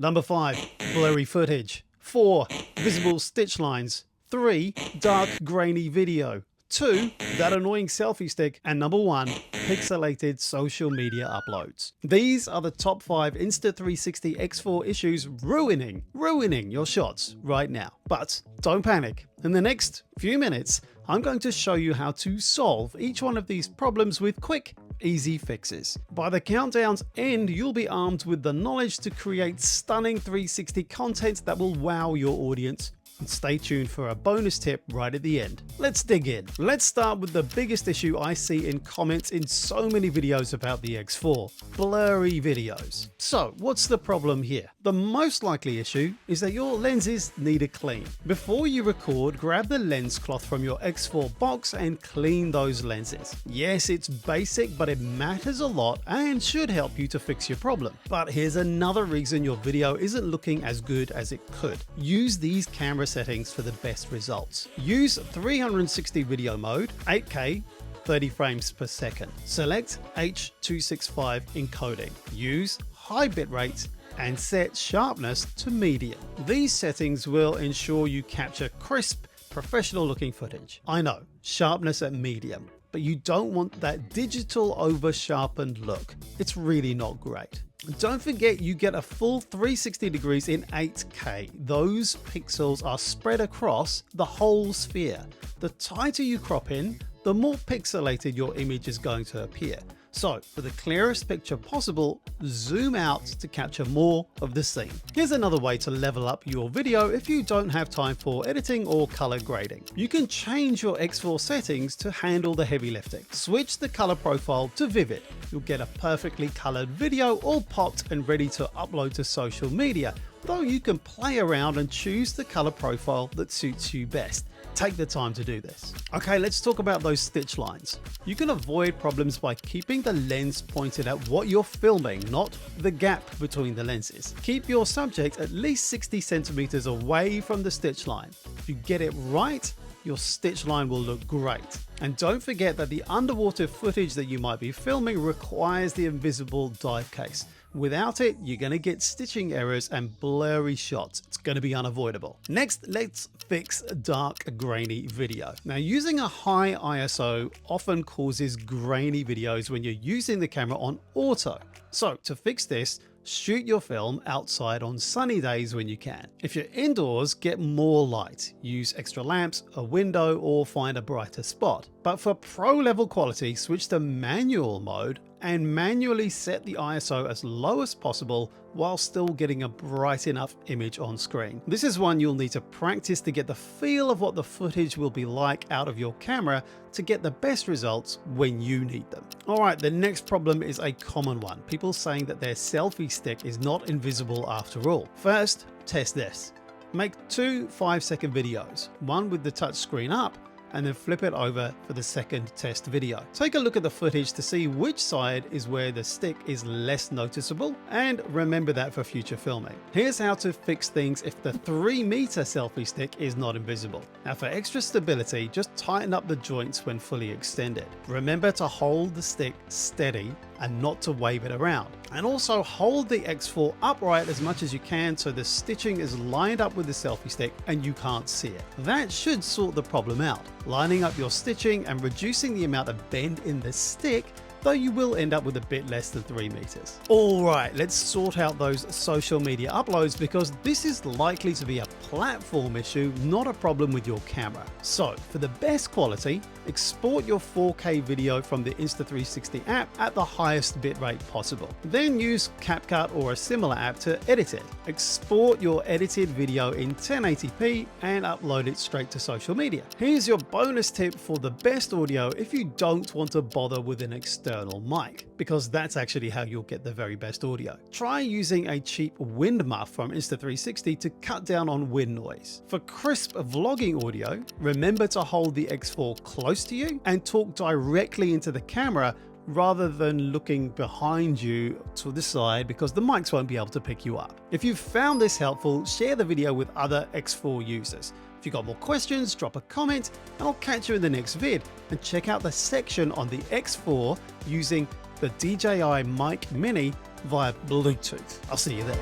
Number 5, blurry footage. 4, visible stitch lines. 3, dark grainy video. 2, that annoying selfie stick. And number 1, pixelated social media uploads. These are the top 5 Insta360 X4 issues ruining your shots right now. But don't panic. In the next few minutes, I'm going to show you how to solve each one of these problems with quick, easy fixes. By the countdown's end, you'll be armed with the knowledge to create stunning 360 content that will wow your audience. And stay tuned for a bonus tip right at the end. Let's dig in. Let's start with the biggest issue I see in comments in so many videos about the X4, blurry videos. So what's the problem here? The most likely issue is that your lenses need a clean. Before you record, grab the lens cloth from your X4 box and clean those lenses. Yes, it's basic, but it matters a lot and should help you to fix your problem. But here's another reason your video isn't looking as good as it could. Use these camera settings for the best results. Use 360 video mode, 8K, 30 frames per second. Select H.265 encoding. Use high bitrate and set sharpness to medium. These settings will ensure you capture crisp, professional looking footage. I know, sharpness at medium, but you don't want that digital over sharpened look. It's really not great. Don't forget you get a full 360 degrees in 8K. Those pixels are spread across the whole sphere. The tighter you crop in, the more pixelated your image is going to appear. So for the clearest picture possible, zoom out to capture more of the scene. Here's another way to level up your video if you don't have time for editing or color grading. You can change your X4 settings to handle the heavy lifting. Switch the color profile to vivid. You'll get a perfectly colored video all popped and ready to upload to social media, though you can play around and choose the color profile that suits you best. Take the time to do this. Okay, let's talk about those stitch lines. You can avoid problems by keeping the lens pointed at what you're filming, not the gap between the lenses. Keep your subject at least 60 centimeters away from the stitch line. If you get it right, your stitch line will look great. And don't forget that the underwater footage that you might be filming requires the invisible dive case. Without it, you're going to get stitching errors and blurry shots. It's going to be unavoidable. Next, let's fix dark grainy video. Now, using a high ISO often causes grainy videos when you're using the camera on auto. So to fix this, shoot your film outside on sunny days when you can. If you're indoors, get more light. Use extra lamps, a window, or find a brighter spot. But for pro level quality, switch to manual mode and manually set the ISO as low as possible while still getting a bright enough image on screen. This is one you'll need to practice to get the feel of what the footage will be like out of your camera to get the best results when you need them. Alright, the next problem is a common one. People saying that their selfie stick is not invisible after all. First, test this. Make 2 5-second videos, one with the touch screen up, and then flip it over for the second test video. Take a look at the footage to see which side is where the stick is less noticeable, and remember that for future filming. Here's how to fix things if the 3-meter selfie stick is not invisible. Now for extra stability, just tighten up the joints when fully extended. Remember to hold the stick steady and not to wave it around. And also hold the X4 upright as much as you can so the stitching is lined up with the selfie stick and you can't see it. That should sort the problem out. Lining up your stitching and reducing the amount of bend in the stick, though you will end up with a bit less than 3 meters. Alright, let's sort out those social media uploads because this is likely to be a platform issue, not a problem with your camera. So for the best quality, export your 4K video from the Insta360 app at the highest bitrate possible. Then use CapCut or a similar app to edit it. Export your edited video in 1080p and upload it straight to social media. Here's your bonus tip for the best audio if you don't want to bother with an external mic, because that's actually how you'll get the very best audio. Try using a cheap wind muff from Insta360 to cut down on wind noise. For crisp vlogging audio, remember to hold the X4 close to you and talk directly into the camera rather than looking behind you to the side because the mics won't be able to pick you up. If you've found this helpful, share the video with other X4 users. If you've got more questions, drop a comment and I'll catch you in the next vid. And check out the section on the X4 using the DJI Mic Mini via Bluetooth. I'll see you there.